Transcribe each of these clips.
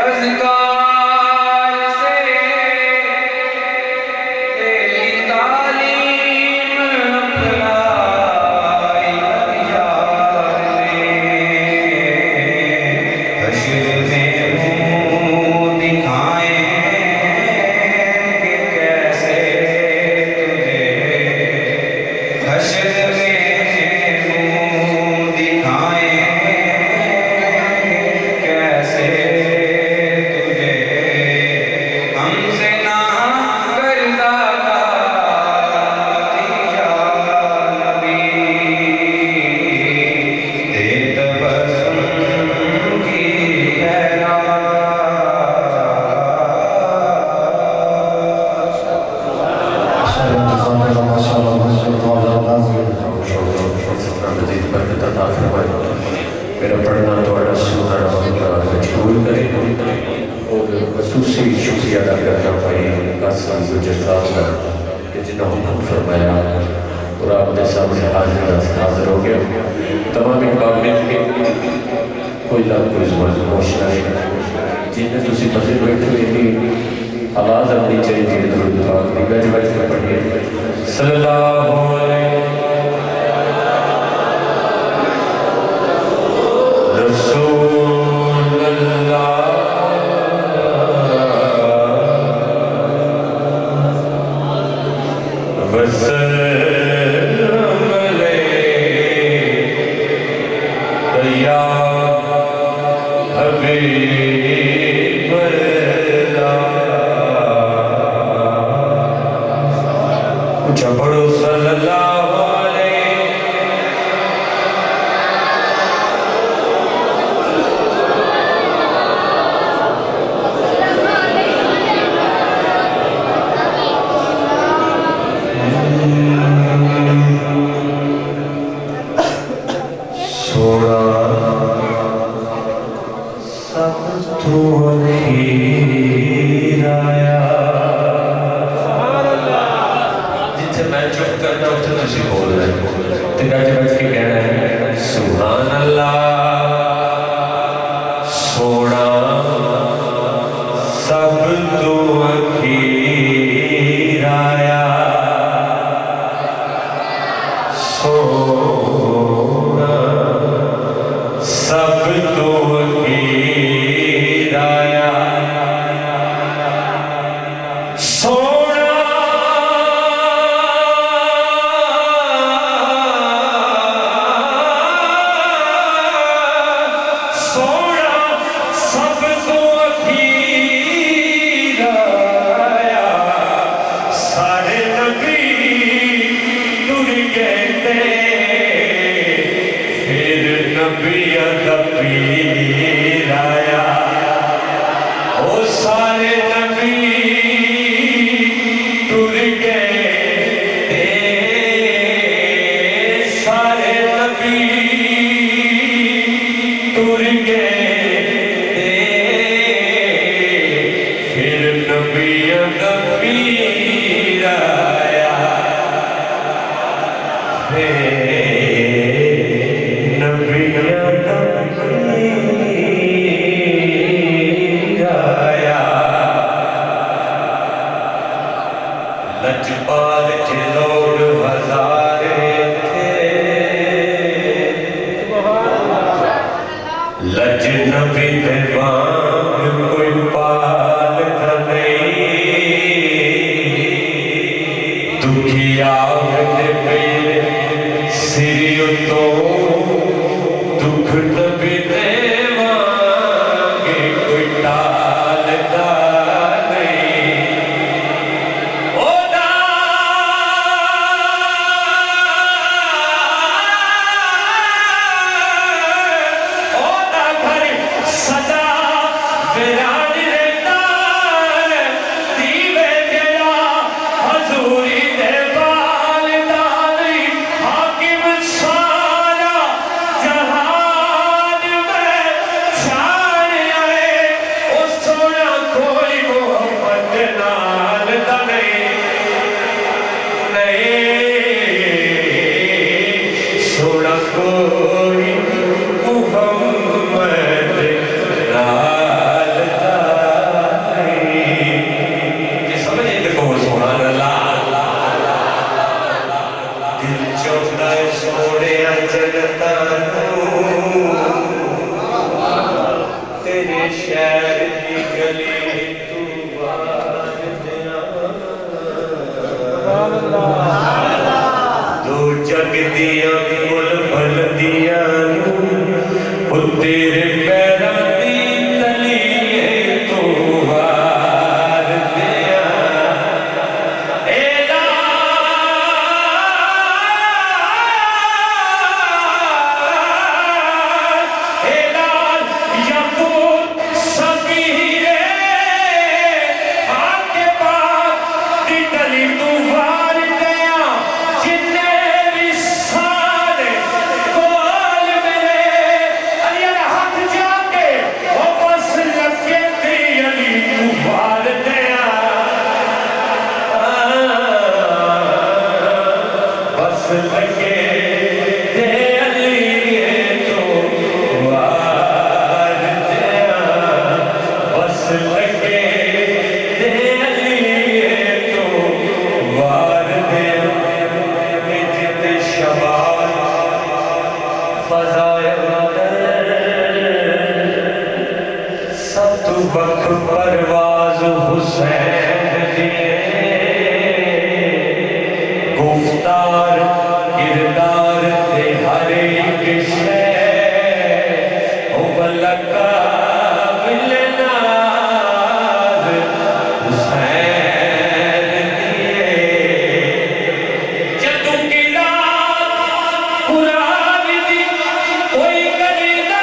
अज़कार से तेरी तालीम अपनाई यार ने। हश्र में मुँह दिखाएंगे कैसे तुझे, हश्र में मुँह दिखाएंगे कैसे तुझे। हमसे ना करदा या नबी, दे तबस्सुम की है मेरा पढ़ना थोड़ा सुनना मजबूर करे और खसूसी शुक्रिया अदा करना भाई कासिम गुजर साहब का कि जिन्होंने हुक्म फरमाया और आपके सामने हाजिर हो गया। तमाम इकबाल मिल के कोई लाभ कोई जुबान होशना है जिन्हें तुम पते बैठे हुए आवाज़ अपनी चाहिए दुरूद पाक दी गज गज में पढ़िए सल्लल्लाहु अलैहि पढ़ो सल्लल्लाहु अलैहि। सोना सब तो हीराया मैं चुप करना उसे तुझे बोल रहे तो गज बज के कहना है सुभान अल्लाह सोना सब तो हीराया सोना सब तो हीराया लजपाल के लोग हजारे थे, लज नबी देवान कोई पाल नहीं। दुखिया पे सिरियो तो दुख नबी देवांगे कोई टालता कोई मुहम्मद लाल दो जग दिया मुल बलदियां ओ तेरे पैरां दी तलीए तो वार दिया एला एला याकूब सबीरे आके पाक दी तली तू वार दिया जिन्ने भी सारे कोल मेरे अलिया हाथ जाके ओ बस लगे दी अली तू वार दिया बस लगे दे अली तो वार दिया बस लगे दे अली तो वार दिया जित शबान फजाए सब तू वक्त परवाज हुसैन दिए गुफ्तार किरदार ते हर एक शय ओ बलका मिलना हुसैन दिए जदू किला कुरान दी कोई करीना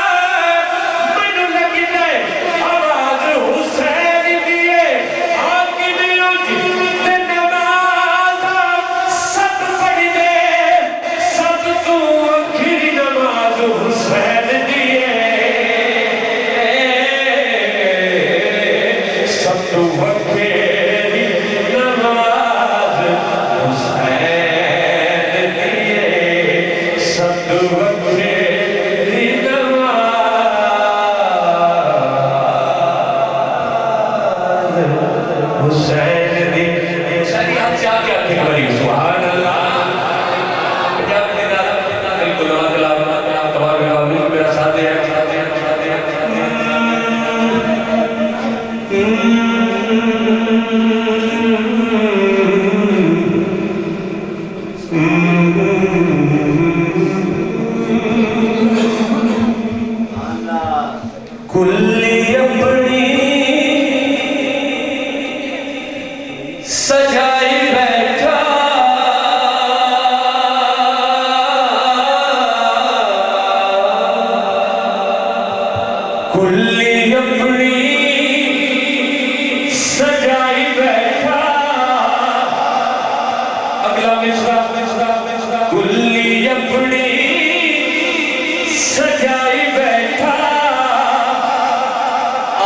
मैनू लगी जाए आवाज हुसैन दिए आकी दियो जी ते नमाज सब पढ़ दे सब तू आखिरी नमाज हुसैन दिए सब तू आखिरी नमाज हुसैन दिए सब तू आखिरी नमाज हुसैन दी सारी हाथ से आके आखिर बड़ी सुभान अल्लाह पंजाब के नारा बिल्कुल अल्लाह तबारक व तआला मेरा साथ है कुल्ली अपनी सजाई बैठा कुल्ली अपनी सजाई बैठा अगला मिसरा कुल्ली अपनी सजाई बैठा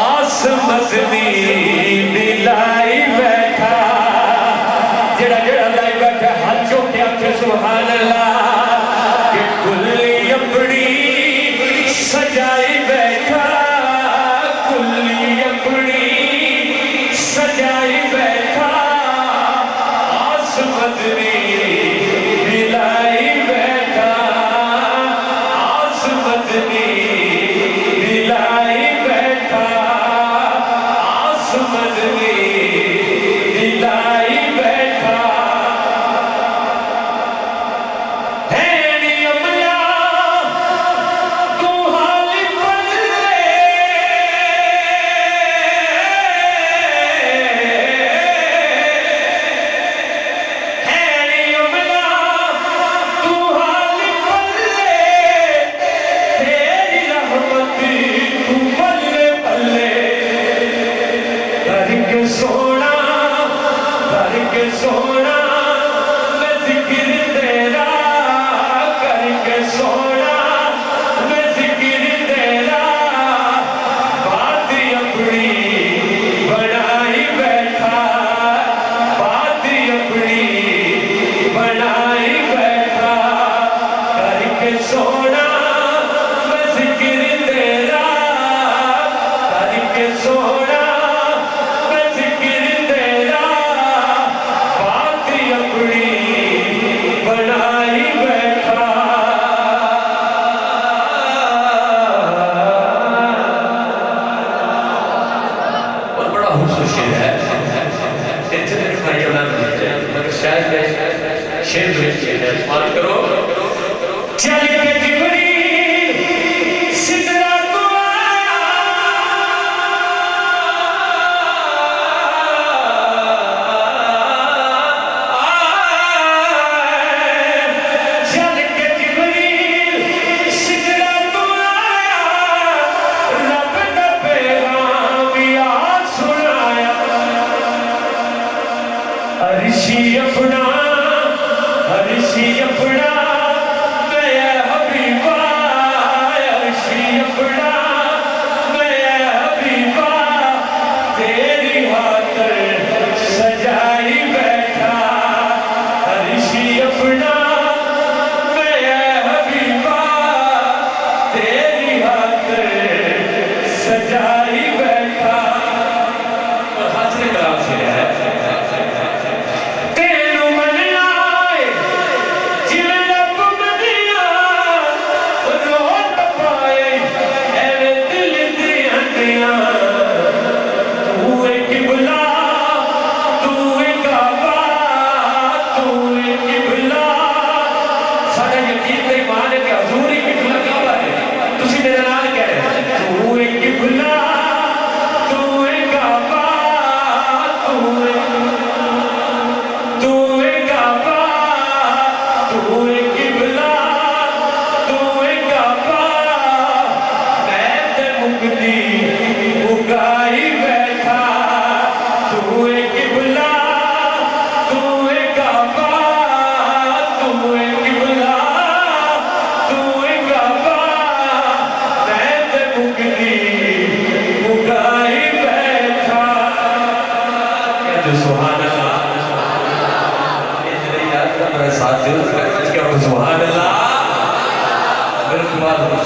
आस मजनी दिलाई बैठा जड़ा जड़ा लाई बैठा हाथ चोके आखे सुभान अल्लाह कि कुल्ली अपनी सजाई बैठा कुल्ली अपनी सजाई बैठा आस मजनी दिलाई बैठा आस मजनी दिलाई बैठा आस मजनी दिलाई बैठा है नी अमला तू हाल बदले है नी अमला तू हाल बदले तेरी रहमत तू बल्ले बल्ले करके सोना मैं जिक्र तेरा करके सोना मैं जिक्र तेरा बात अपनी बनाई बैठा बात अपनी बनाई बैठा करके सोना मैं जिक्र तेरा करके सोना मैं जिक्र तेरा बात अपनी बनाई बैठा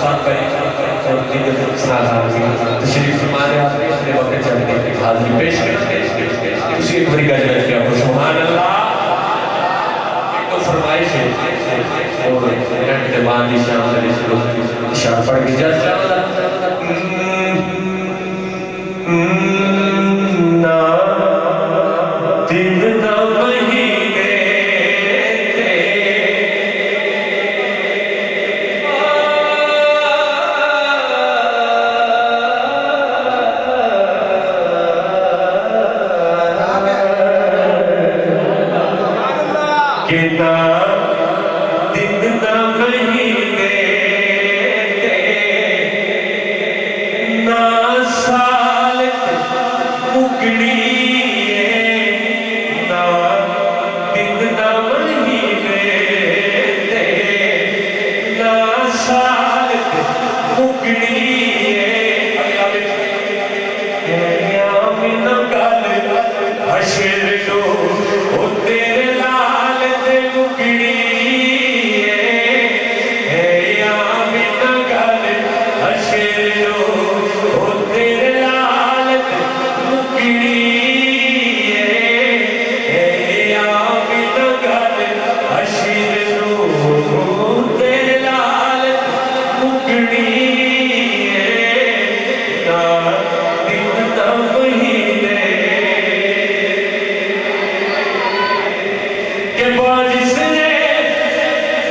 साथ भाई और तशरीफ फरमा रहे आपने अपने वक्त चलने की हाजिरी पेश करते उसी एक बड़ी गजल किया सुभान अल्लाह तो फरमाइश है और रहमत बानी शाम से इशारा पढ़ के जज ना दिन ना महीने के ना दिन ना महीने ना साल मुकड़ी ना दिन ना महीने ना साल मुकड़ी हशर लो ओ तेरे लाल ते मुकड़ी है याम नगल हशर लो ओ तेरे लाल ते मुकड़ी है याम नगल हशर लो तेरे लाल मुकड़ी ना दिन ना महीने के बाद इसने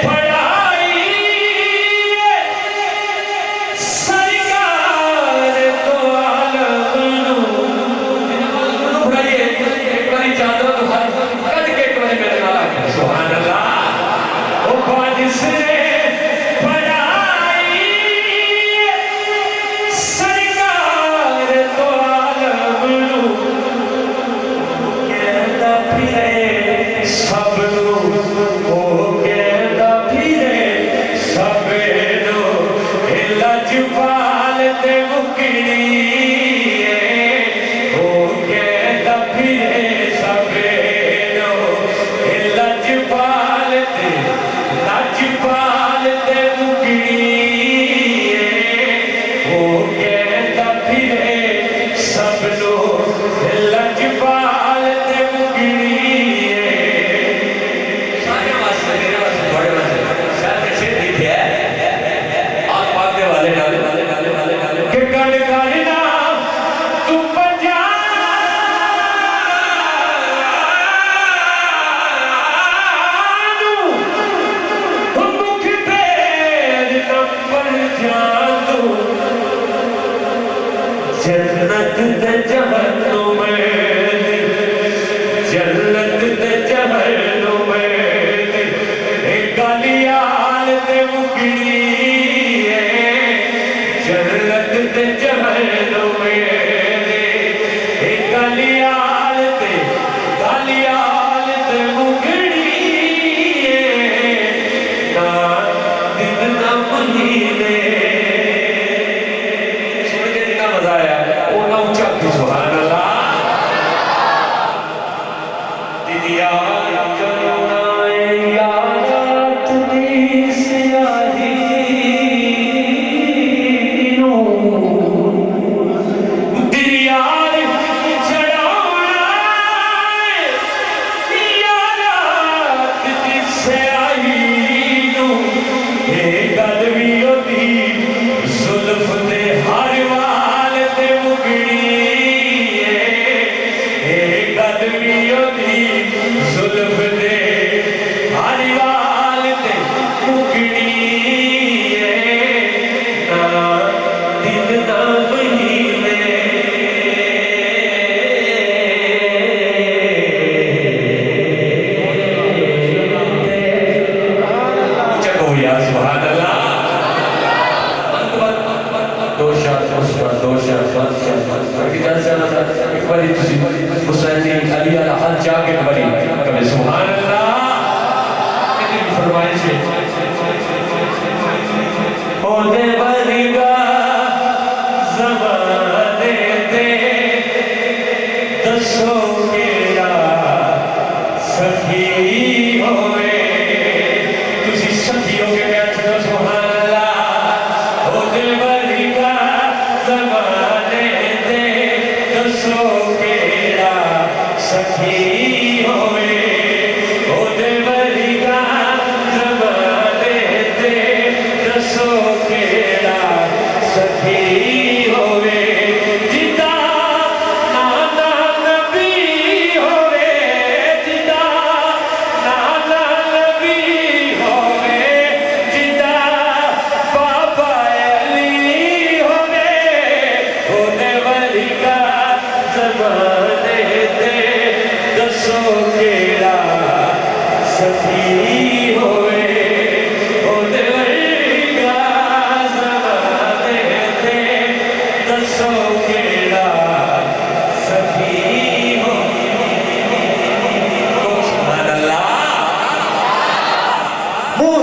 पढ़ाई सरकार तो आलम पढ़ाइए एक बारी जादो तो कद के एक बारी मेरे नाल आके सुभान अल्लाह ओ बाद इसने पढ़ाई सरकार तो आलम कहता फिरे सब ओ कहता फिरे सब लजपाल ते मुकड़ी ओ कहता फिरे सब लजपाल ते मुकड़ी ओ कहता फिरे सब लजपाल ते मुकड़ी जन्नत ते जहन्नुम जन्नत ते जहन्नुम गलियाल ते मुकड़ी जन्नत ते जहन्नुम गलियाल ते मुकड़ी ना दिन ना महीने मजा आया वो ना ऊंचा की सुभान अल्लाह दिदिया याद दी सियाही नो दिदिया चढ़ाना याद दी सियाही नो ये गल भी होती जुल्फ दे हर जुल्फ दे हरी वाल ते मुकड़ी ना दिन ना महीने चको यार सुभान अल्लाह दो शार एक बारी हुसैन अली अल हज जाके बड़ी कभी सुभान अल्लाह इतनी फरमाइश है ओ दे बरीगा ज़माने दे दसो के या सखी होए तुसी सखी हो के बैठ दो सुभान अल्लाह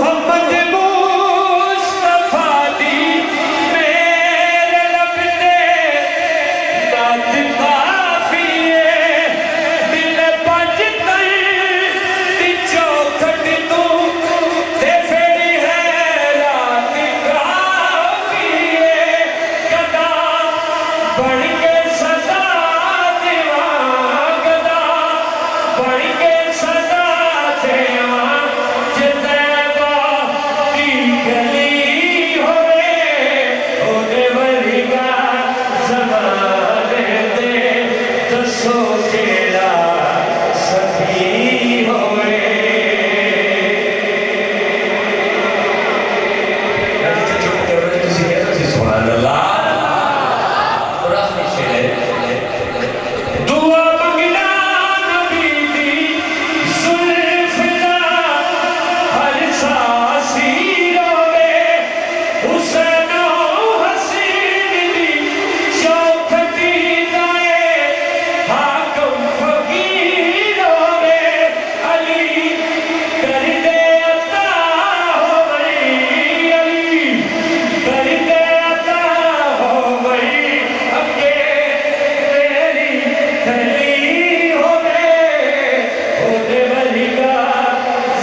मोहम्मद मुस्तफा दी मेरे लब ते नात काफी है दिल पंज तई दी चौखट तू ते फेरी है रात काफी है गदा बन के सदा देवा गदा बन के सदा देवा जितैबा की गली होवे ओदे वर्गा ज़माने दे दसो केड़ा सखी होवे सुभान अल्लाह दुआ मंगना नबी दी जुल्फ दा हर सासी रोवे हुसैन हसीन दी चौखटी दाए हाकम फकीर रोवे अली कर दे अता हो गई अली कर दे अता हो गई अगे तेरी थली होवे ओदे वर्गा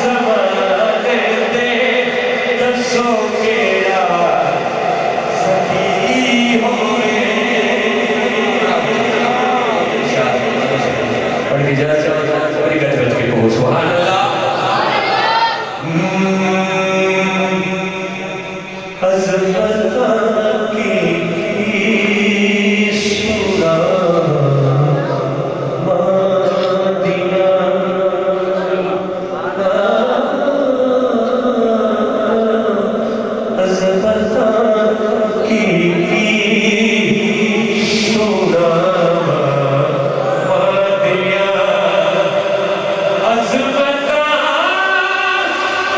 ज़माने दे दसो केड़ा सखी होवे पढ़ के जरा बड़ी गजब के को सुभान अल्लाह अज़मत की सूरा मदीना अज़मत की सूरा मदीना अज़मत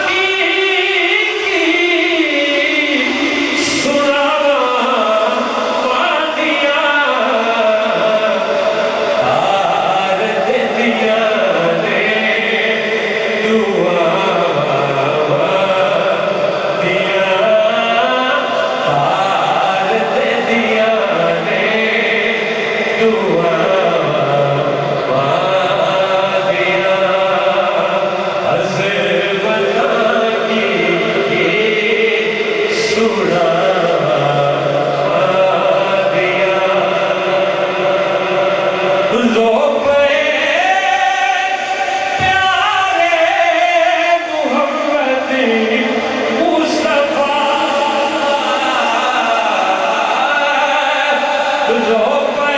की सूरा मदीना आर दे दिया ने दुआ दिया आर दे दिया ने दुआ दिया अज़मत की सूरा दिया लो पे प्यारे मोहम्मद मुस्तफा लो पे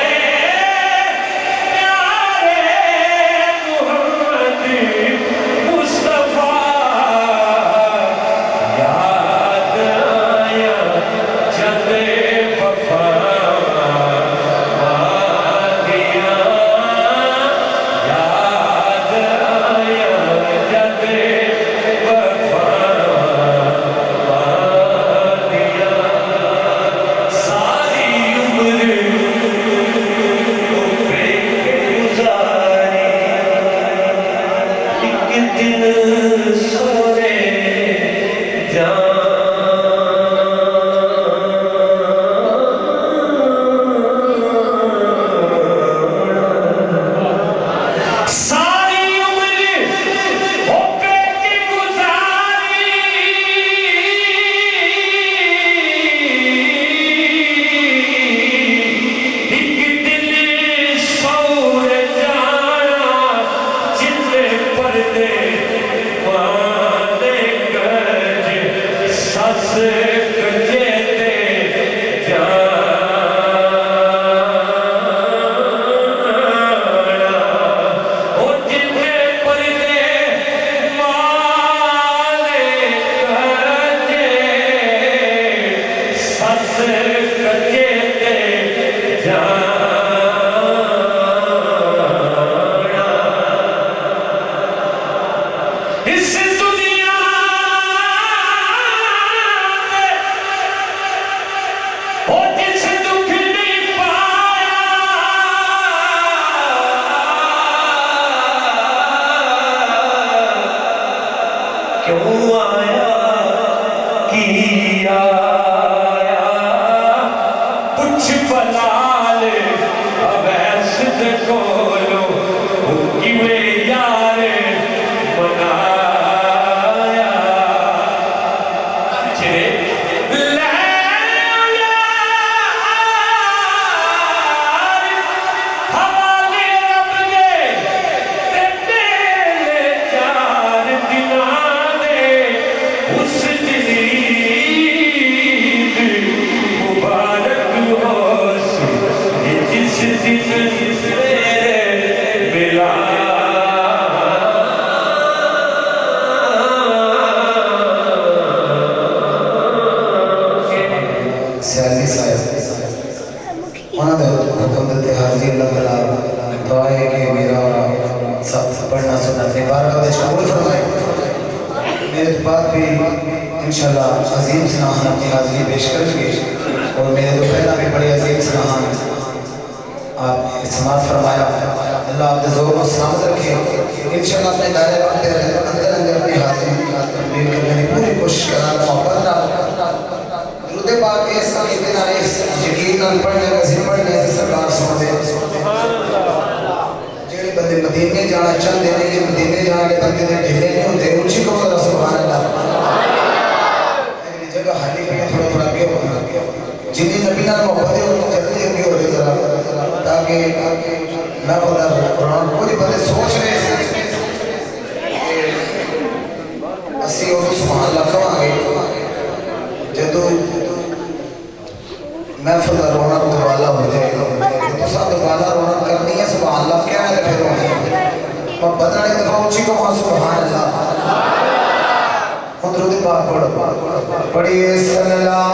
प्यारे मोहम्मद मुस्तफा याद आया सियासी साहब उन्होंने हुक्म देते हाजी अल्लाह तआला दुआ है कि मेरा सब पढ़ना सुनना अपनी बारगाह में कबूल फरमाए। मेरे बाद भी इंशाल्लाह अजीम सनाहन अपनी हाजिरी पेश करेंगे और मेरे तो पहला भी बड़े अजीम सनाहन आप समात फरमाया। अल्लाह आप ज़ोर को सलामत रखे। इंशाल्लाह अपने दायरे अंदर अंदर अपनी हाजिरी करने की पूरी कोशिश करना मोहब्बत ना दुरूद पाक के इस अकीदे नाल इस यकीन नाल पढ़ने वज़ीर पढ़ने की सरकार सुनदे जेड़े बंदे मदीने जाना चाहते हैं ये मदीने जाने के बंदे दे ढिले नहीं होते ऊंची को सुभान अल्लाह अगली जगह हाली पे थोड़ा थोड़ा आगे हो जिन्नी नबी नाल मोहब्बत है उनको जल्दी आगे हो जाए जरा ताकि मैं बंदा कुरान कोई बंदे सोच रहे हैं असी और सुभान अल्लाह कहांगे जदों महफिल का रोना दुबाला हो जाएगा तो सब दुबाला रोना करनी है सुभान अल्लाह कहना है फिर रोना और बदला एक दफा ऊंची को सुभान अल्लाह दुरूद पाक पढ़ो पढ़िए सल्लल्लाहु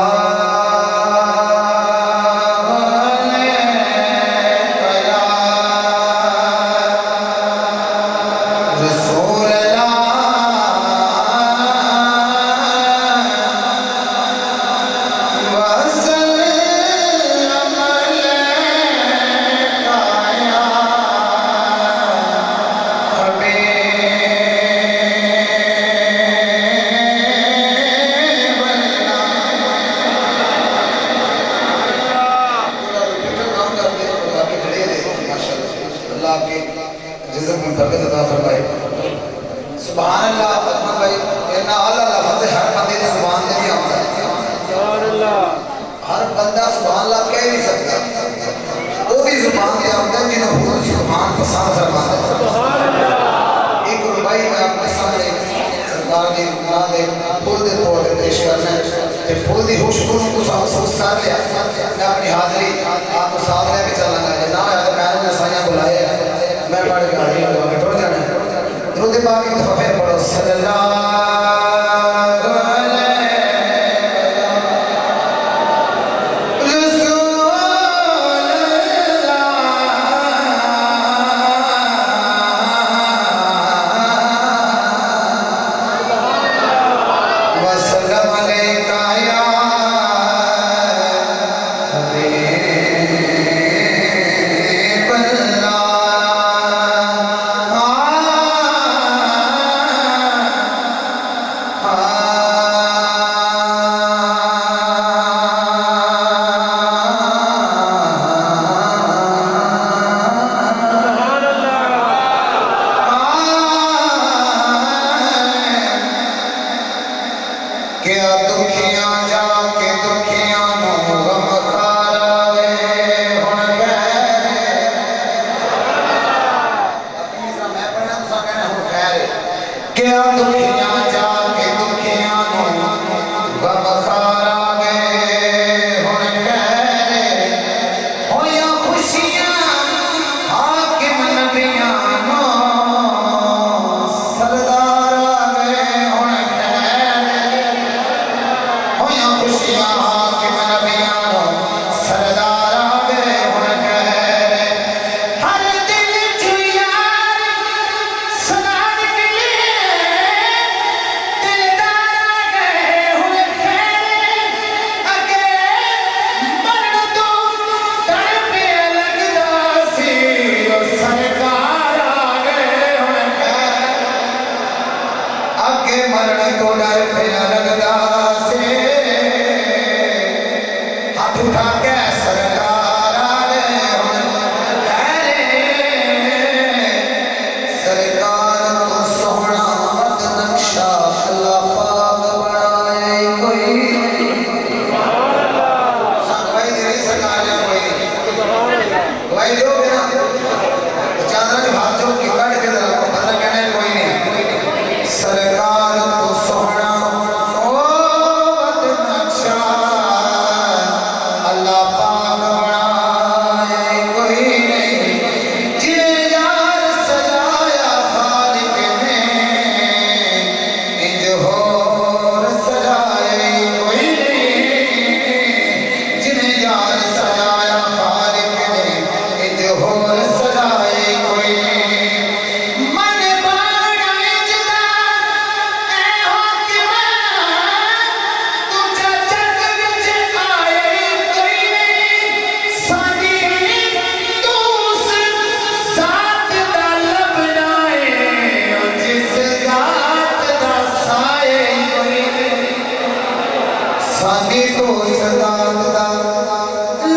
सानी तो सजाद दा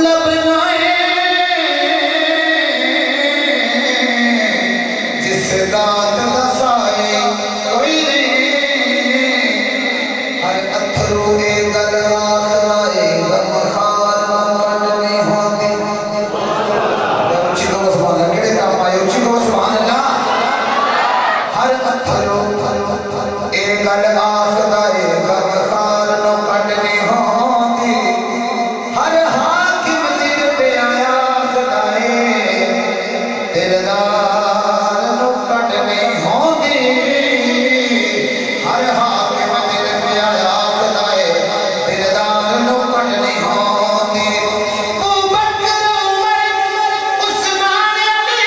लबना जिस दात दा साए कोई नहीं हर अथरू ए गल आखदा ए गम खार कट नहीं होती उच्ची को सुभान अल्लाह केड़े काम आए उच्ची को सुभान अल्लाह हर अथरू ए गल आखदा ए गम खार नो कट नहीं होती हर हाकिम दिल पे आया आखदा ए दिलदार नो कट नहीं होती हर हाकिम दिल पे आया आखदा ए दिलदार नो कट नहीं होती अबू बकर उमर उस्मान अली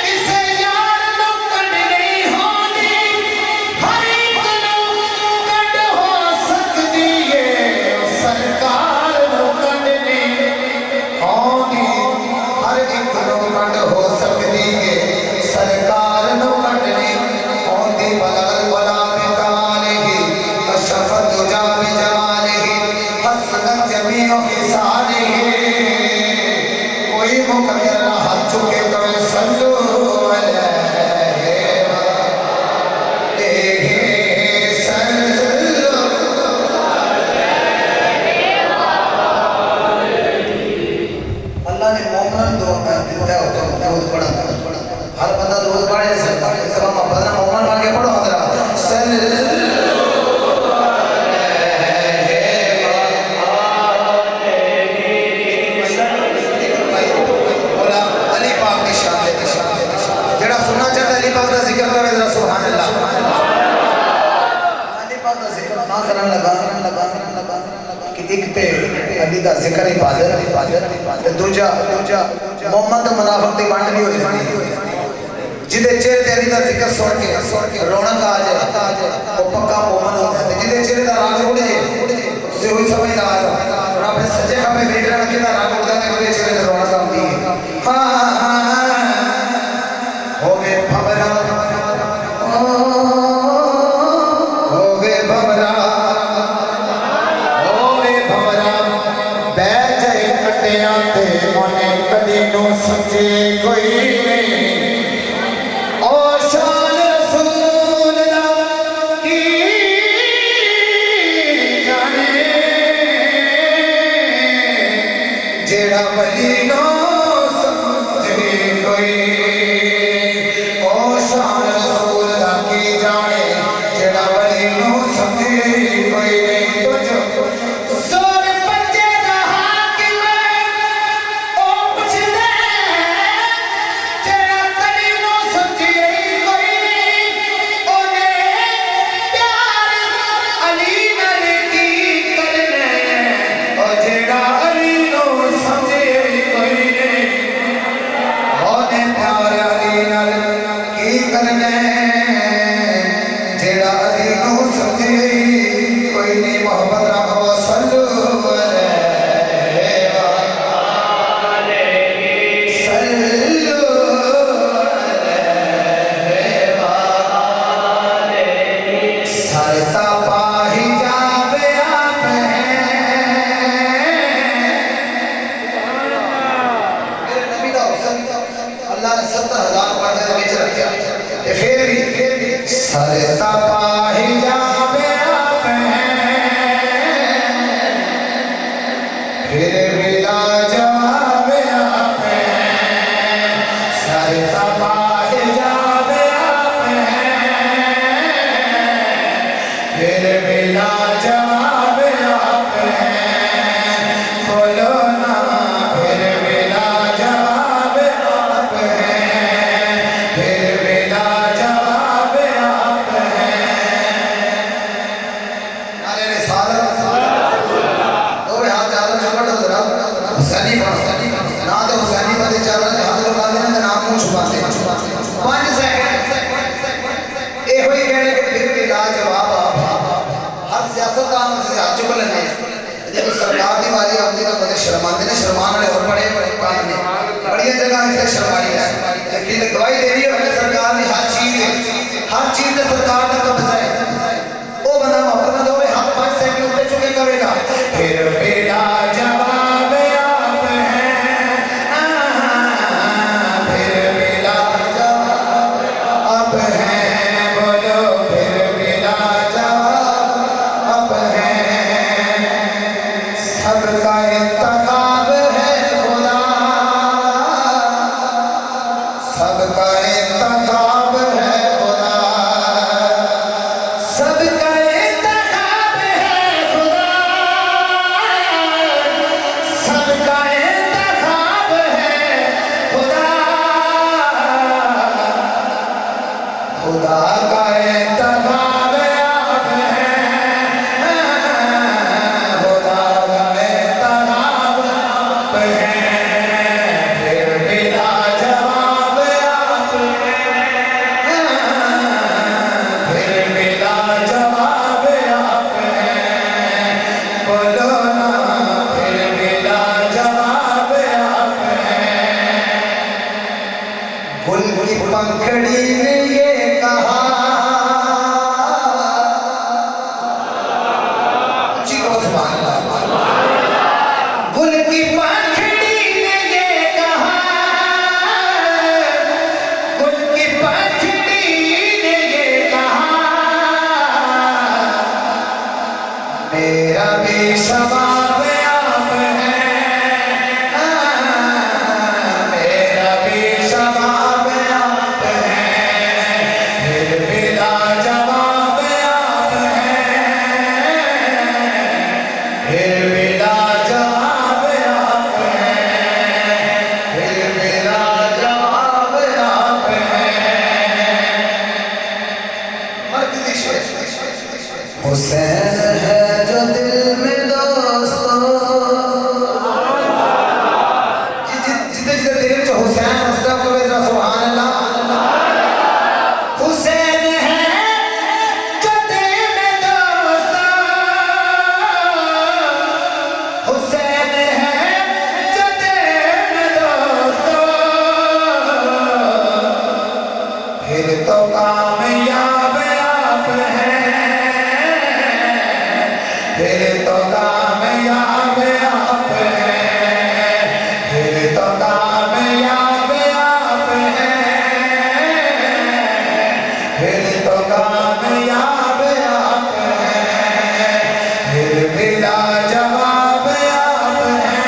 किसे यार नो कट नहीं होती हर एक नो कट हो सकती है सरकार नो कट नहीं होती हर एक नो कट हो सकती है सरकार नो कट नहीं होती बलगल वला बिकालिही अशफत जा बिजमालिही हसनत जमीउ हिसानिही कोई मुकद्दर ना हाथ चुके कवे सल्लू अलैहि सल्लू अल्लाह ने मोमिन दो दिया होता है दूध पढ़ा हर बंदा दूध पढ़े नहीं सकता इसका मतलब बदना मोमिन बन के पढ़ो जरा बोला अली पाक की शान जेड़ा सुनना चाहता अली पाक का जिक्र करे जरा सुभान अल्लाह अली पाक का जिक्र ना करन लगा कि एक ते अली का जिक्र इबादत दूजा मोहम्मद मुनाफिक दी वंड भी हो जाती जिदे चेहरे ते अली का जिक्र सुन के रौनक आ जाए वो पक्का मोमिन होता है जिदे चेहरे दा रंग उड़ जाए उसे हुई समझदार और अपने सज्जे खब्बे वेख रहा कि रंग उड़दा ते ਉਹਦੇ चेहरे ते रौनक आती है होवे भवरा होवे भवरा बैठ जाए कटिया ते मोने कदी नो समझे कोई नहीं ओ शान रसूल दा की जाने जेड़ा वली नो समझे कोई ओ शान रसूल दा की जाने जेड़ा वली नो समझे कोई नहीं तो सोरे बच्चे दा हाकिम ओ पुछदे जेड़ा कदी नो समझे कोई नहीं ओने प्यार अली नाल की करना ओ जेड़ा अली नो समझे कोई नहीं ओने प्यार अली नाल की करना जेड़ा अली नो समझे कोई नहीं मोहब्बत रखो सल्लू अलैहि सल्लू अलैहि सरता पाही जावे आप मेरे नबी दा हुस्न अल्लाह ने 70,000 पर्दे दे विच रखया ते फिर भी सरता पाही जावे आप फिर मिला जावे आप सरता पाही जावे आप फिर मिला जावे आप बोलो ना फिर मिला जावे आप फिर मिला जावे आप नारे रिसालत दोवे हाथ ज्यादा छपट हो जरा हुसैनी ना तो हुसैनी बंदे चार हाथ लगाते हैं नाम मुंह छुपाते 5 सेकंड ए होई कहने के फिर भी लाजवाब आप हर सियासतदान से हाथ चुक लेने जब सरकार की बारी आती है तो बड़े शर्माते ने शर्मान वाले और बड़े काम ने बढ़िया जगह इतने शर्माई है लेकिन गवाही दे रही है सरकार ने हर चीज सरकार का कब्जा है वो बंदा मोहब्बत में दो हाथ 5 सेकंड ऊपर चुके सबका इंतखाब है खुदा, सबका इंतखाब है खुदा, सबका इंतखाब है खुदा, सबका इंतखाब है खुदा, खुदा का इंतखाब आप हैं, खुदा का इंतखाब आप हैं, फिर भी लाजवाब आप हैं, फिर भी लाजवाब आप हैं, बोलो ना फिर भी लाजवाब आप हैं। गुल की पंखड़ी ने ये कहा, जी को सुभान अल्लाह। गुल की पंखड़ी ने ये कहा, गुल की पंखड़ी ने ये कहा, मेरा भी शबाब आप हैं, मेरा भी शबाब आप हैं, फिर भी लाजवाब आप हैं, फिर भी लाजवाब आप हैं, फिर भी लाजवाब आप हैं। मरकज़ी शेर हुसैन है जो दिल में दोस्तों, जितने जितने दिल में हुसैन मुस्तफ़ा को बेरा सुभान अल्लाह। हुसैन है जो दिल में दोस्तों, हुसैन है जो दिल में दोस्तों, फिर तो कामयाब आप हैं, फिर तो कामयाब आप हैं, फिर तो कामयाब आप हैं, फिर तो कामयाब आप हैं, फिर भी लाजवाब आप हैं,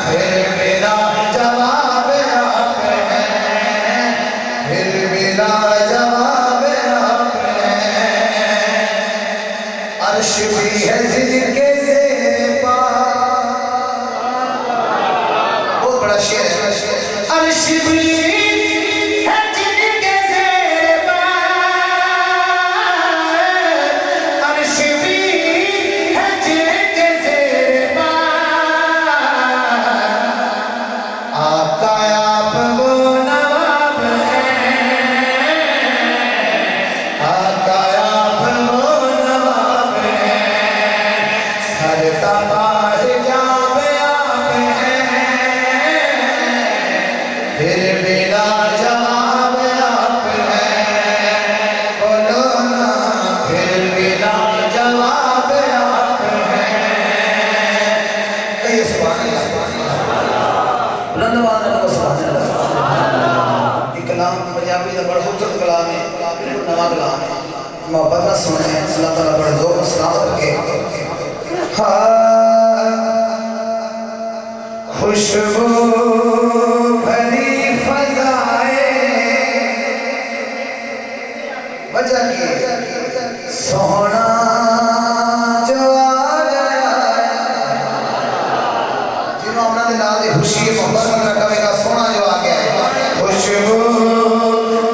फिर भी लाजवाब आप हैं, फिर भी लाजवाब आप हैं। अर्श भी है जिनके ज़ेर पार, बहुत बड़ा शेर है। अर्श भी है जिनके ज़ेर पार, अर्श भी है जिनके ज़ेर पार, आका आप वो नवाब हैं, आका आप वो नवाब हैं, सर तबाह जाब आप हैं, फिर भी लाजवाब आप हैं, बोलो ना फिर भी लाजवाब आप हैं। कहिए सुभान अल्लाह, बुलंद आवाज़ में सुभान अल्लाह। ये कलाम पंजाबी का बड़ा खूबसूरत कलाम है, बिल्कुल नवा कलाम है, मोहब्बत से सुने अल्लाह ताला बड़े ज़ोर से सलाम करके। खुशबू भरी फज़ाए वजह की सोहना जो आ गया, जिन्होंने अपना दिल दे खुशी मोहब्बत में कहेगा सोना जो आ गया है। खुशबू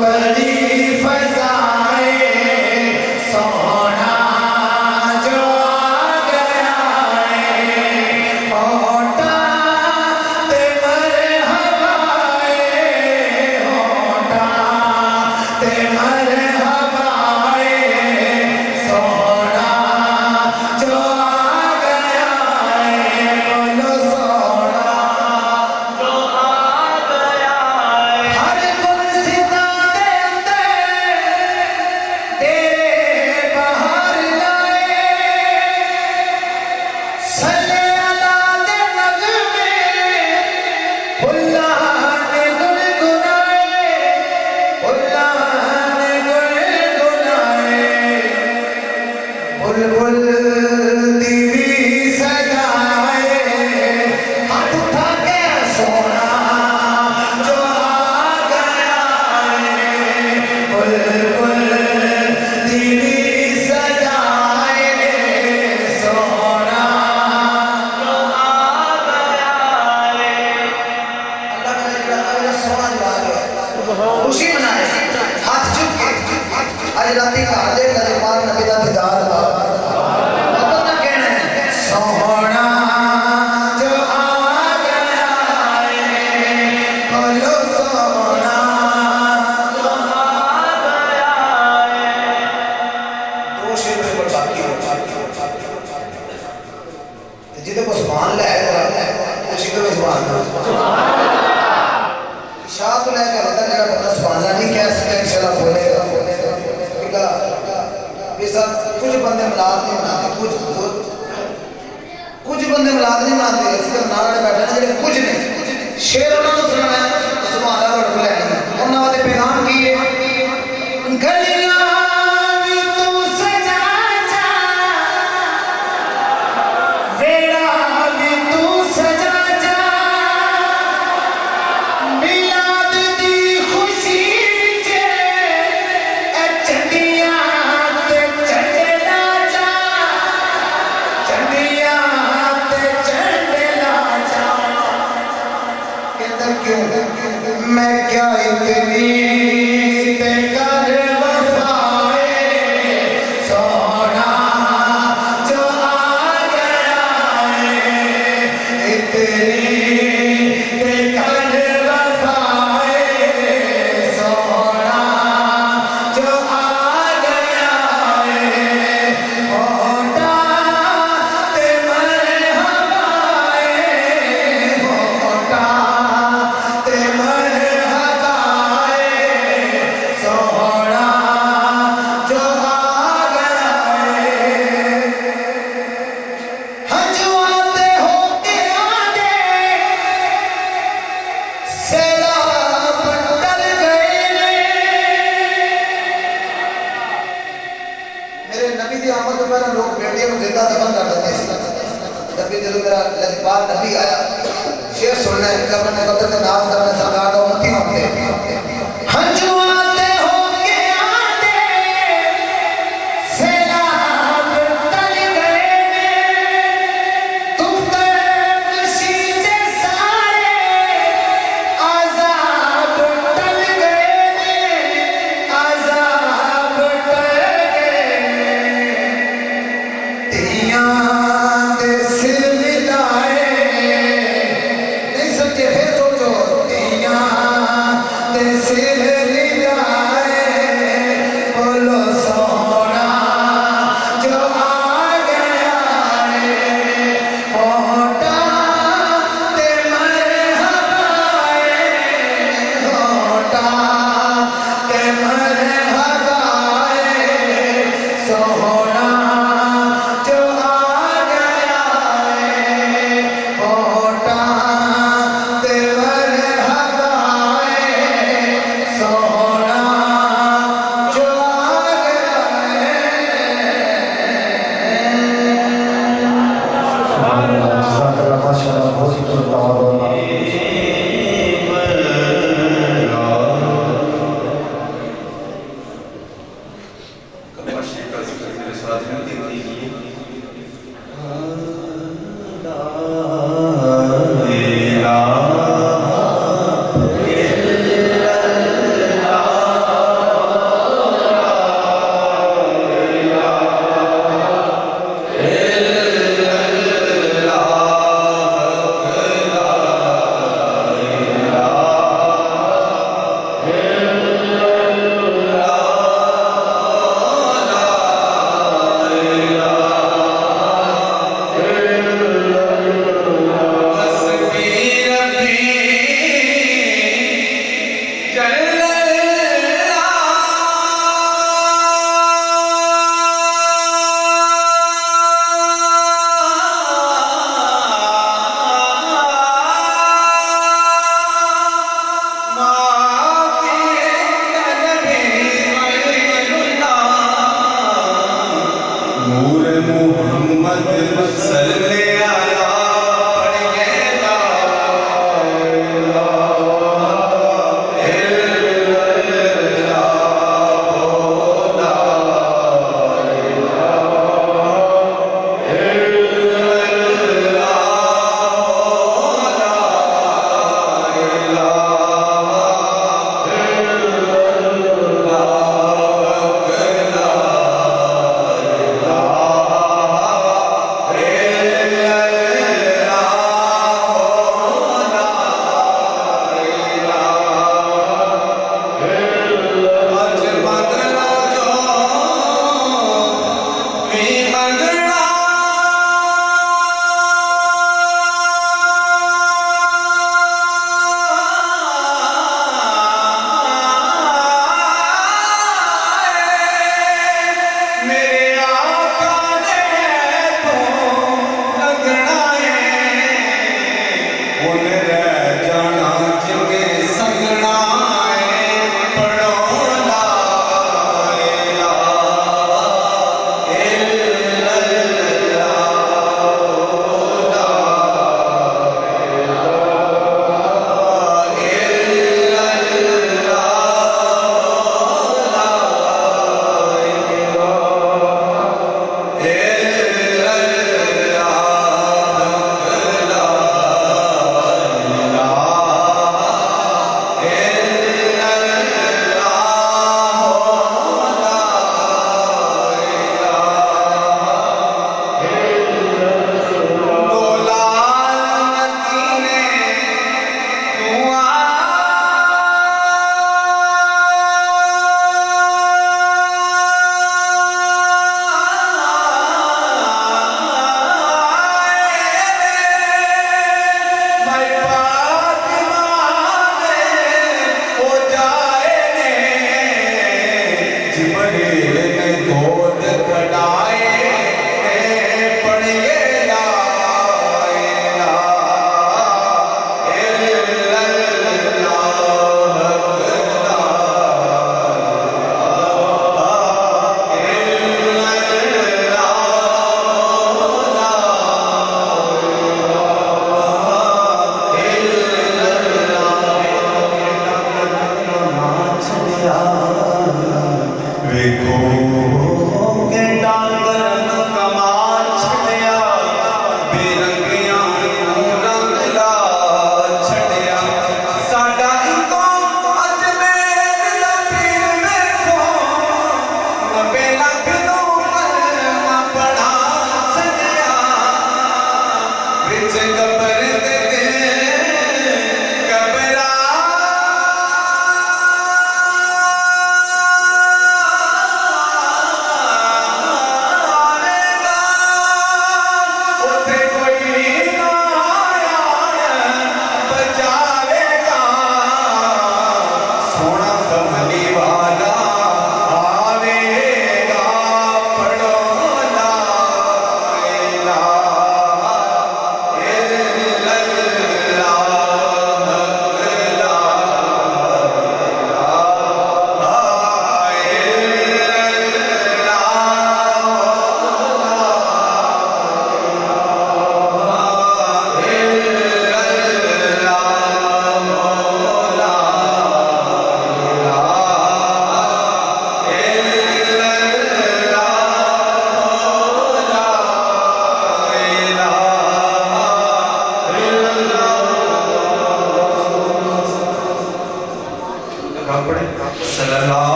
भरी फज़ाए सोहना जो आ गया है, होंठा ते मरहबाए, होंठा ते मरहबाए, सोहना जो आ गया है, बोलो सोहना जो आ गया है। हर गुलसिता दे अंदर तेरे बहार लाए, सल्ले अला दे नग़मे फुल्लां ने गुनगुनाए, फुल्लां ने गुनगुनाए, बुलबुल दी शेर मेरे को बाकी है जिदे को सुभान अल्लाह है उसी को सुभान अल्लाह शाह तो लेकर होता है बंदा सुभान अल्लाह नहीं कह सकता इंशाल्लाह बोलेगा बेसा कुछ बंदे मिलाद नहीं बनाते कुछ बंदे मिलाद नहीं बनाते इसी तरह नारे बैठे ना जेडे कुछ नहीं शेर उन्होंने सुनना है सुभान अल्लाह वर्ड को लेना उन्होंने वादे पैगाम किए गलियां भी तू सजा जा वेड़ा भी तू सजा जा मिलाद दी खुशी विच चंडियां ते चंडला जा चंडियां ते चंडला जा कहता क्यों मैं क्या इतनी ते कर वफाए सोना जो आ गया है इतनी ते कर वफाए सोना जो आ गया है होता ते मरहबाए होता ते मरहबाए सोना जो आ गया है हजवाते होके आगे सैलाब टल गए ने मेरे नबी की आमद तो पहले लोग बेटियों को जिंदा दफन कर देते थे नबी जब मेरा लजपाल नबी आया शेर सुनना है कब्र में कब्र का नाम करना सरकार का उम्मती होते हजवाते होके आगे सैलाब टल गए ने तुम नशीदे सारे आजाब टल गए ने आजाब टल गए तियां दे सिर मिलाए नहीं समझे फिर सोचो तियां दे सिर मिलाए बोलो सोना जो आ गया है होता ते मरहबाए होता ते मरहबाए सोना जो आ गया है होता ते मरहबाए सोना जो आ गया है जज़ाकल्लाह माशाअल्लाह बहुत ही खूबसूरत का जिक्र मेरे साथ में कीजिए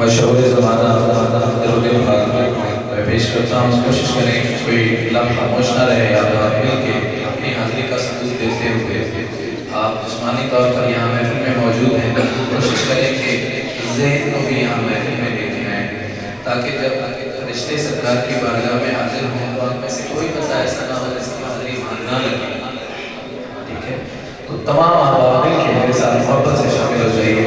मशहूर ज़माना मैं पेश करता हूँ। कोशिश करें कोई लम्हा खामोश न रहे, आप मिल के अपनी हाजिरी का सबूत देते हुए आप जिस्मानी तौर पर यहाँ महफिल में मौजूद हैं, कोशिश करें कि ज़हन को भी यहाँ महफिल में लेके आएँ, ताकि जब रिश्ते सरकार की बारगाह में हाजिर हों तो आप में से कोई बंदा ऐसा ना हो जिसकी हाजिरी मानना लगे। ठीक है, तो तमाम आप मिल के मेरे साथ मोहब्बत से शामिल हो जाइए।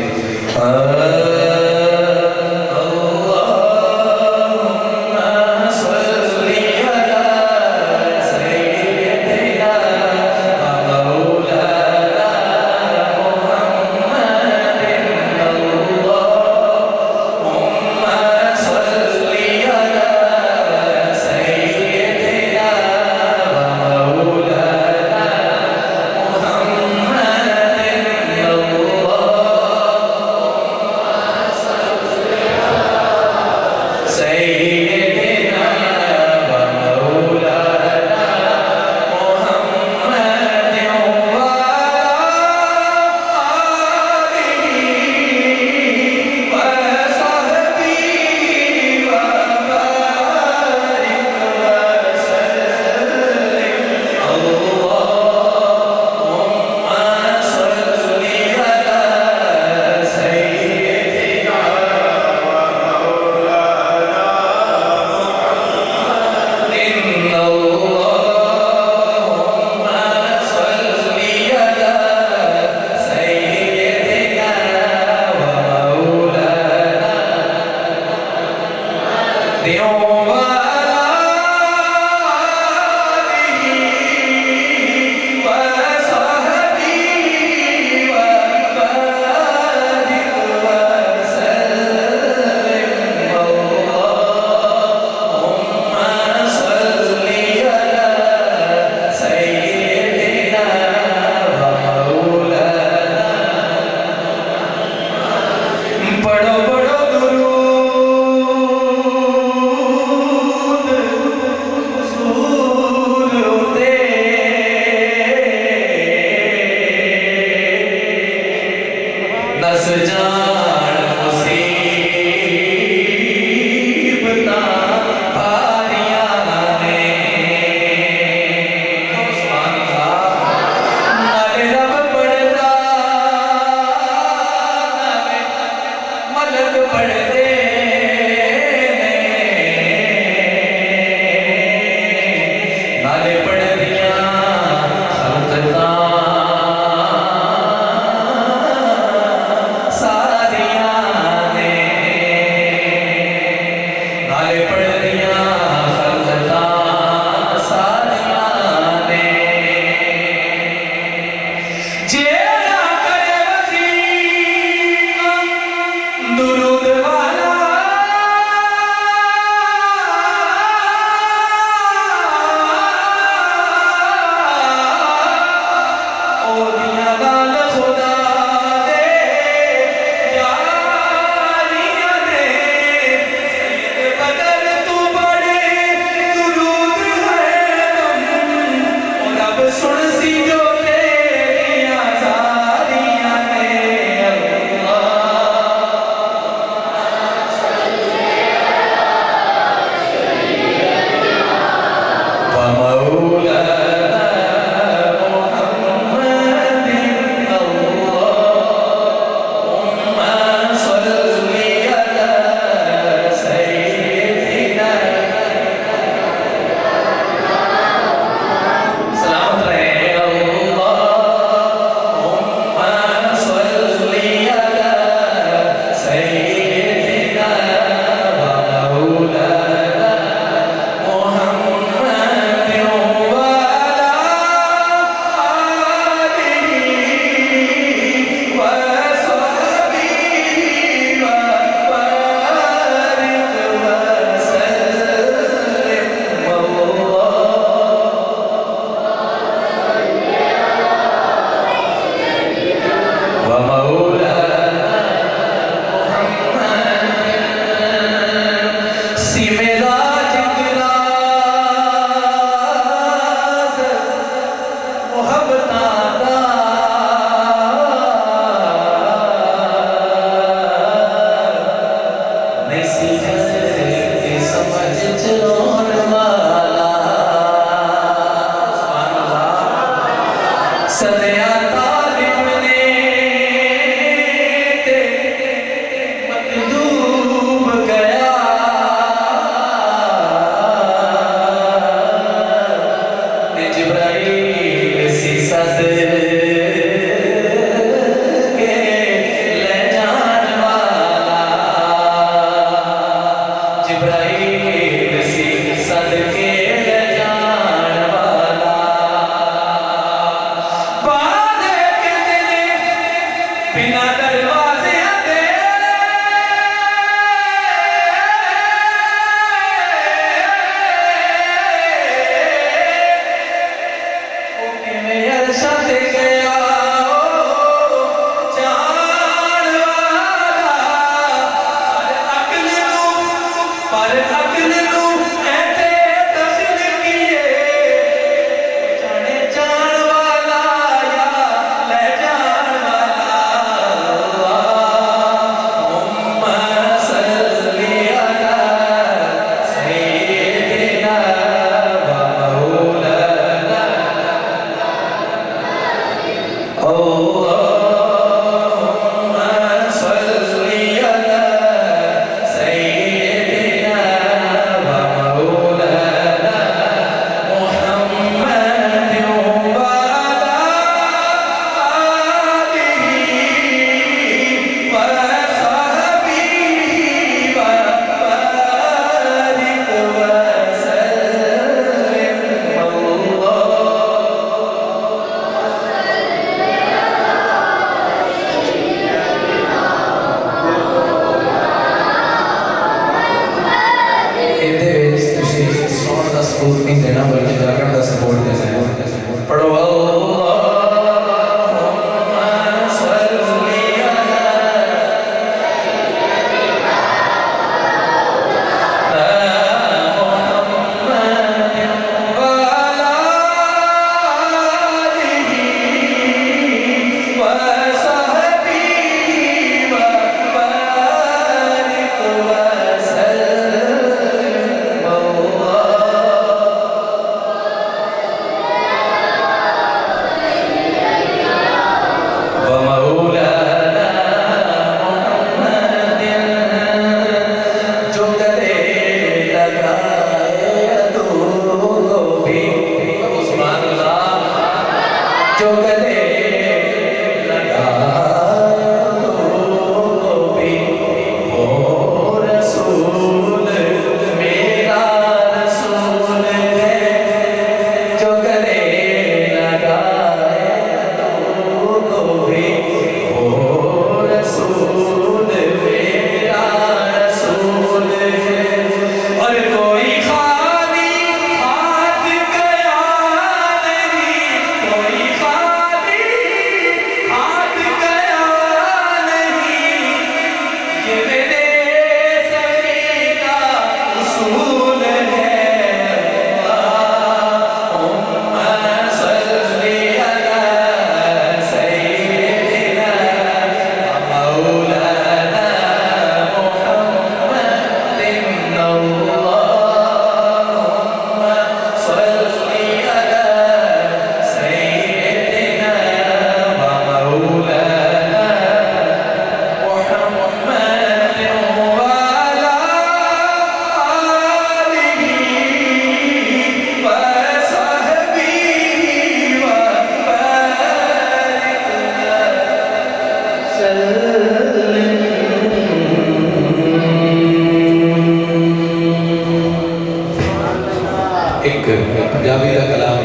पंजाबी का कलाम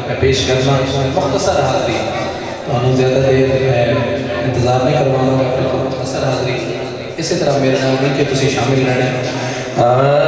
मैं पेश करना मुख्तसर हाज़री तो ज़्यादा देर इंतज़ार नहीं करवाना बिल्कुल मुख्तसर हाज़री इसी तरह मेरे नाल मिल के तुसीं शामिल रहना।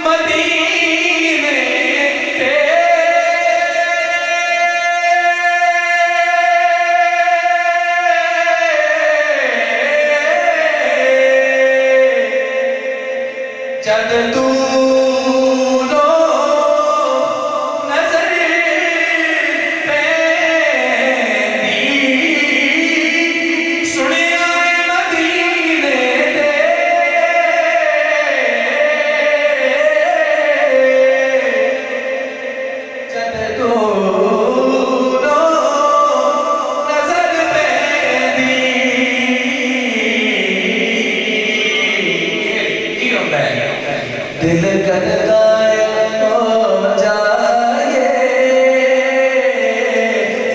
मदीने ते जद तू दिल करता हो जाए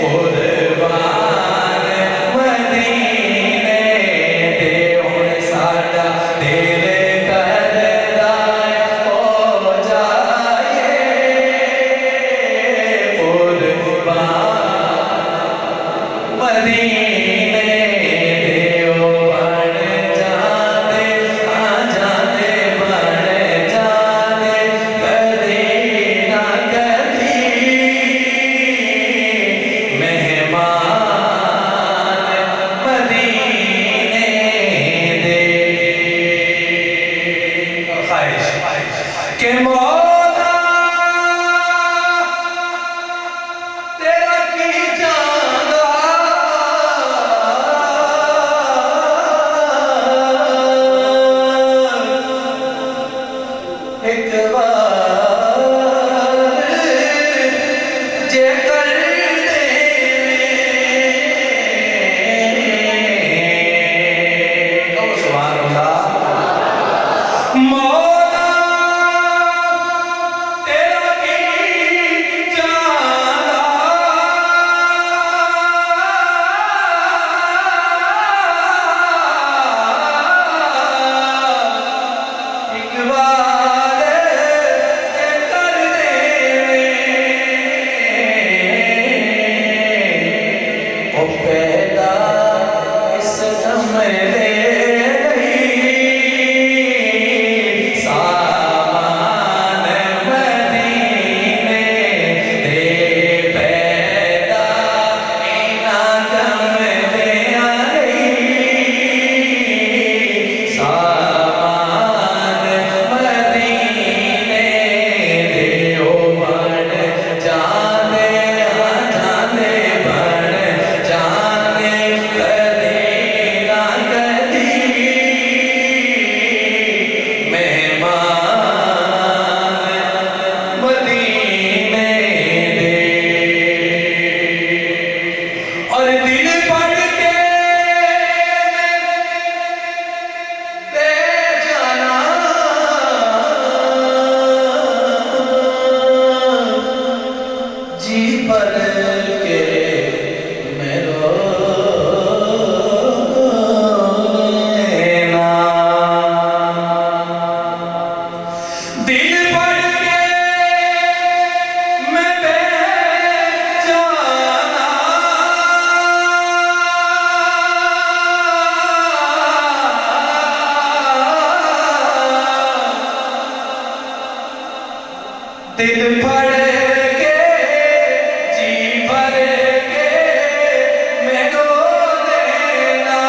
कुर्बान मदीने दे हुण साडा दिल करता हो जाए कुर्बान मदीने दे ओ बन जाते आ जाते बन जाते कदी ना कदी मेहमान मदीने दे ख्वाहिश के मौला तेरा की जाना एक बार जे कर दे ओ सुभान अल्लाह मौला तेरा की जाना एक बार ये कर दे ओ पैदा इस जमले नहीं सामान मदीने दे पैदा इना जमले नहीं सामान मदीने दे ओ बन जाने आ जाने बन जाने कदी ना कदी मेहमान मदीने दे और दिल पढ़ के दे जाना जी भर के मैं रोना दिल पढ़ के मैं दे जाना दिल भर के जी भर के मैं रो देना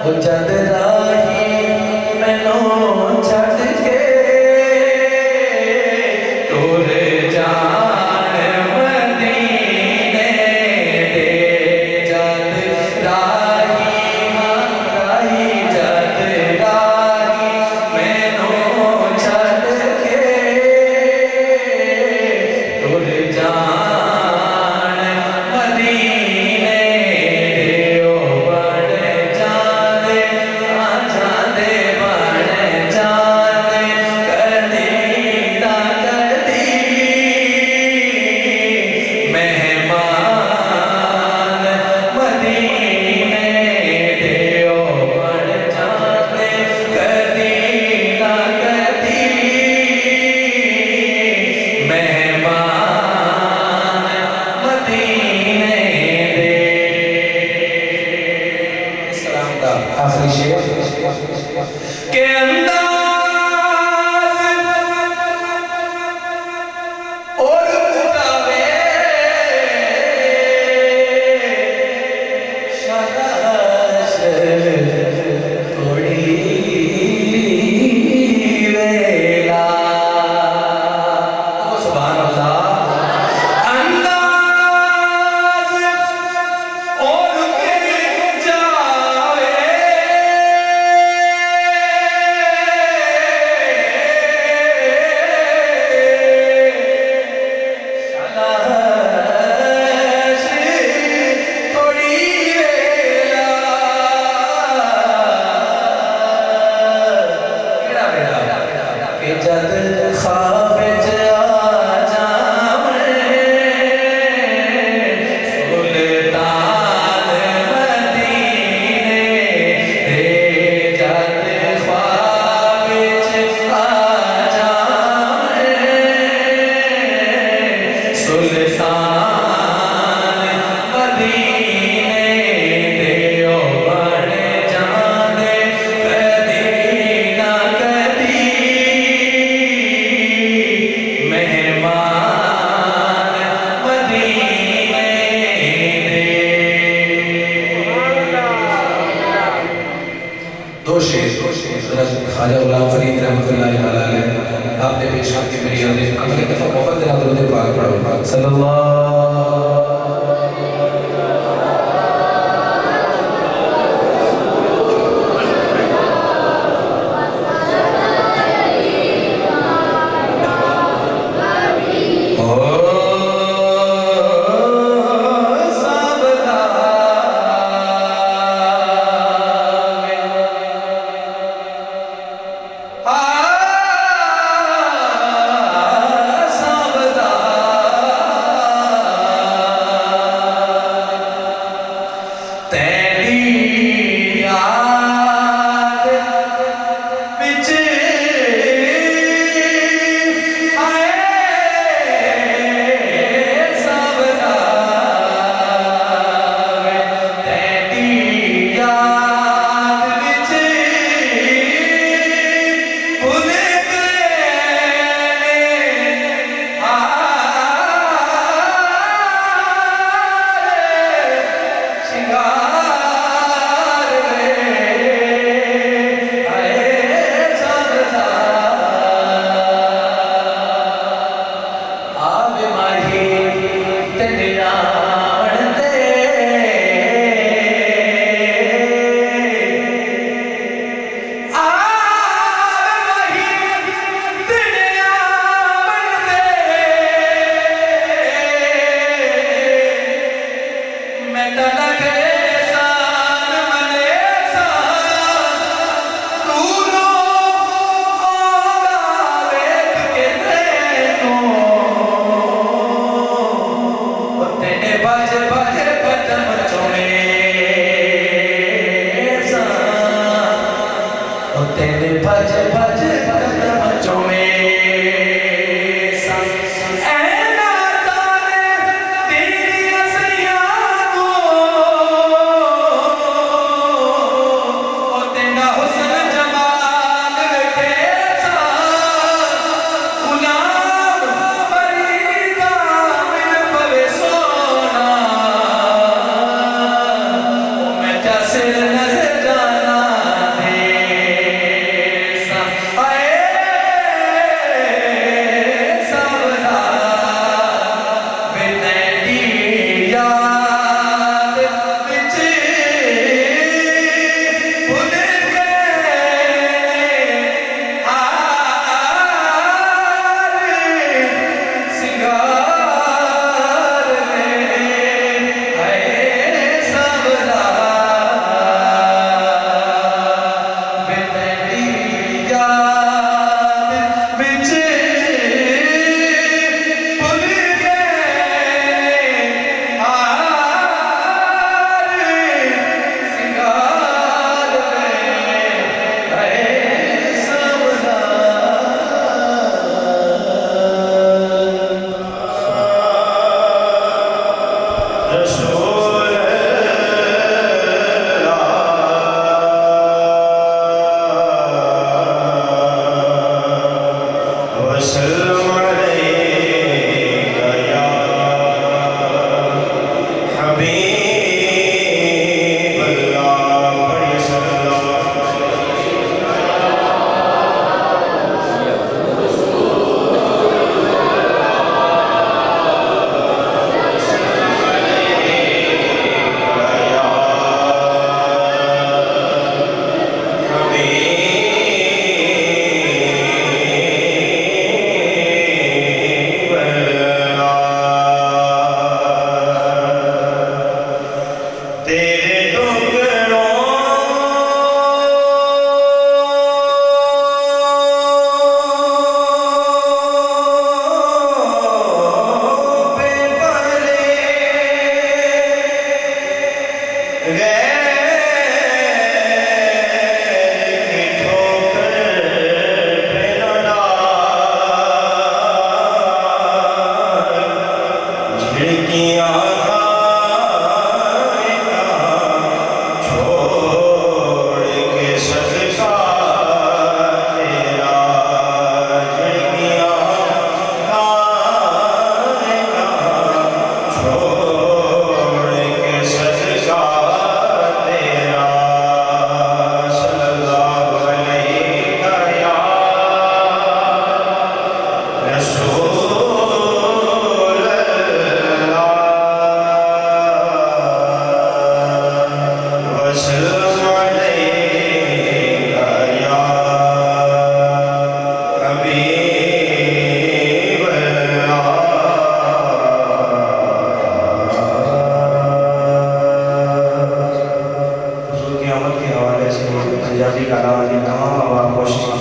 ओ जद राही मैनू छड़ के टुर जान मदीने दे जद राही जद राही मैनू छड़ के टुर जान मदीने दे ओ बन जाने आ के अंदाज और उठावे शाबाश थोड़ी वेला ओ सुभान अल्लाह ख्वाजा गुलाम फरीद रहमतुल्लाह अलैह आपने पेश करके मेरी यादें अगले दफा बहुत दिना दरूद पाक पढ़ो सल्लल्लाहु ने तमाम आवाज़ कोशिश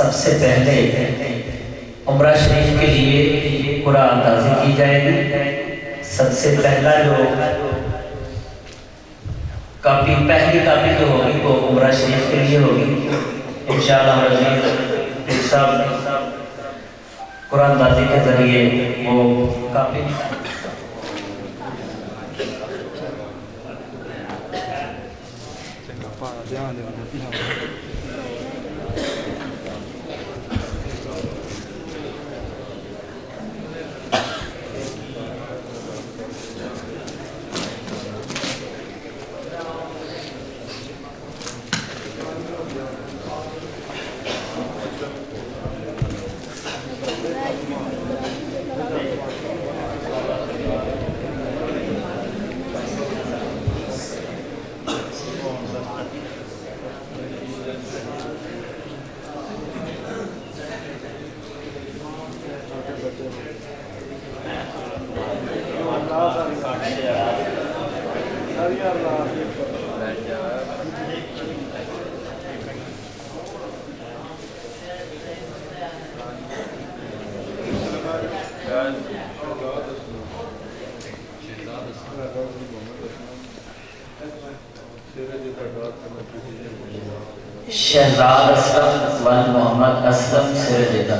सबसे पहले उम्रा शरीफ के लिए कुरान अंदाज़ी की जाएगी। सबसे पहला जो कापी, पहली कापी जो होगी वो उम्रा शरीफ के लिए होगी। इंशाअल्लाह रज़ीज़ साहब कुरान अंदाज़ी के ज़रिए वो कापी शहजाद असलम व मोहम्मद असलम सिरजदा।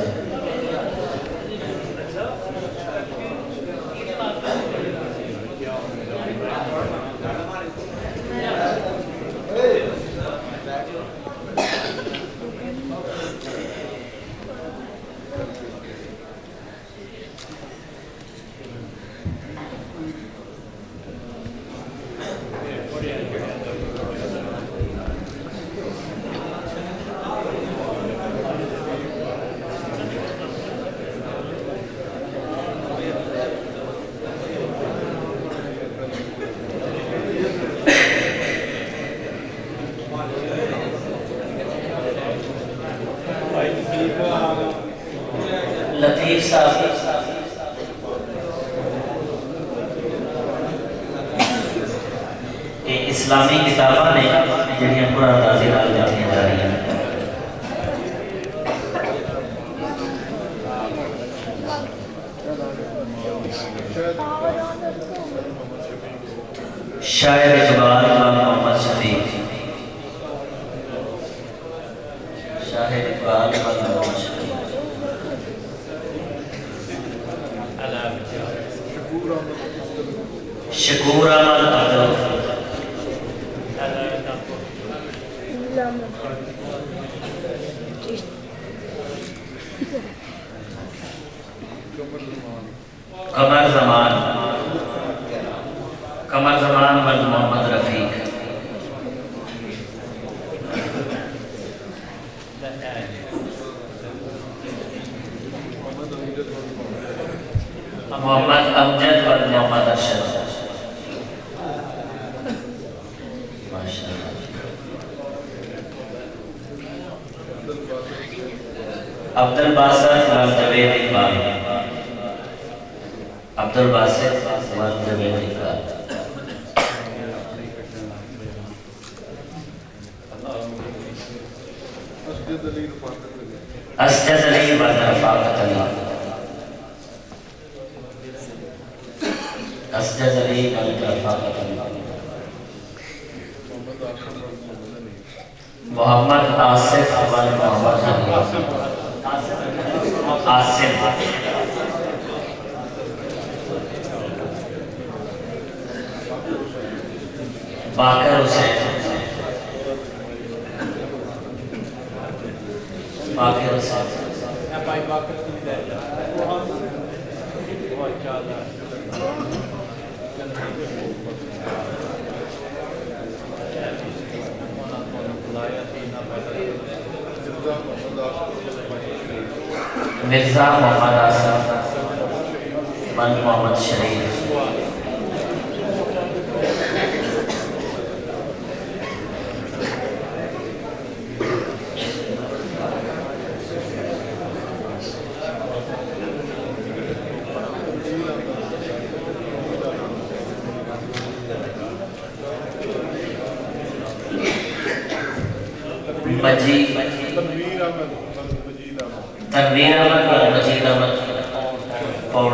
लतीफ साहब इस्लामी किताबां ने जिहड़ियां कुरान अंदाज़ी नाल लिखियां जा रही हैं। शायर इकबाल मोहम्मद शफीक, शायर इकबाल मोहम्मद शफीक, शकूर अहमद अब्दुल, कमर जमान व मोहम्मद रफीक, मोहम्मद अमजद व मोहम्मद अरशद। अब्दुल बासित व जवेद इकबाल, अब्दुल बासित व जवेद इकबाल। असजद अली व रफ़ाक़त अली, असजद अली व रफ़ाक़त अली। मोहम्मद आसिफ व मोहम्मद आसिफ, बाकर हुसैन, बाकर हुसैन, मिर्जा मोहम्मद आसिफ बन मोहम्मद शरीफ, मजीद तनवीर अहमद और मजीद अहमद पौड़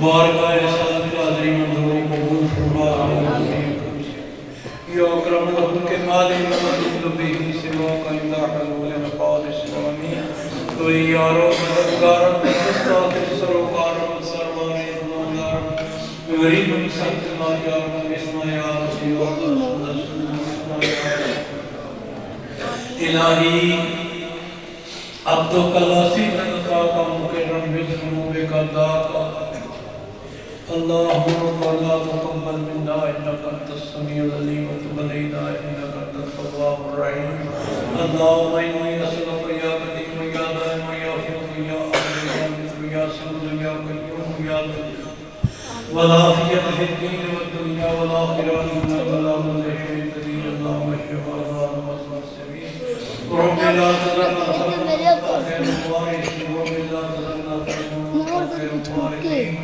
बारगाह रिसालत की हाज़री मंजूरी कबूल फरमा। या अकरम के मालिक मदद बिही सिवा का इला हलूल मकादिस आमीन। तो यारो मददगार मुस्ताद सरोकार सरवार मौलार गरीब संत नायार इसमा या रसूल इलाही अब्दुल कलासी का मुकर्रम बिज़नुब का दाता अल्लाहुम्मा ला तक़ब्बल मिन्ना इन्नका अंतस समीउल अलीम व तुब अलैना इन्नका अंतत तव्वाबुर रहीम। अल्लाहुम्मा इन्नी असअलुका या करीम या दाइम या अफ़ीम या अज़ीज़ या मुक़ीम या सब्र या क़य्यूम या वल आफ़ियत फ़िद दीन व दुनिया वल आखिरह इन्नका ला कुल्लि शैइन क़दीर। अल्लाहुम्मा इश्फ़ि मरज़ाना मर्ज़ा समीअ रब्बि ला तज़रना फ़र्दन खैरुल वारिसीन रब्बि ला तज़रना फ़र्दन खैरुल वारिसीन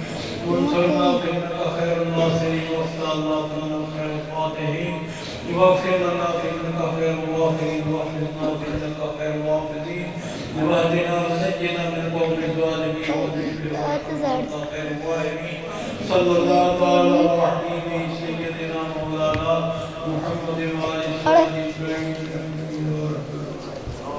वंसुरना फ़इन्नका खैरुन नासिरीन वफ़्ताना फ़इन्नका खैरुल फ़ातिहीन वग़फ़िर लना फ़इन्नका खैरुल वाक़िईन वहफ़िज़ना फ़इन्नका खैरुल हाफ़िज़ीन वहदिना वनज्जिना मिन क़ौमिज़ ज़ालिमीन वज़िदना खैरुल वाहिदीन। सल्लल्लाहु तआला अला हबीबिही सय्यिदिना मौलाना मुहम्मद व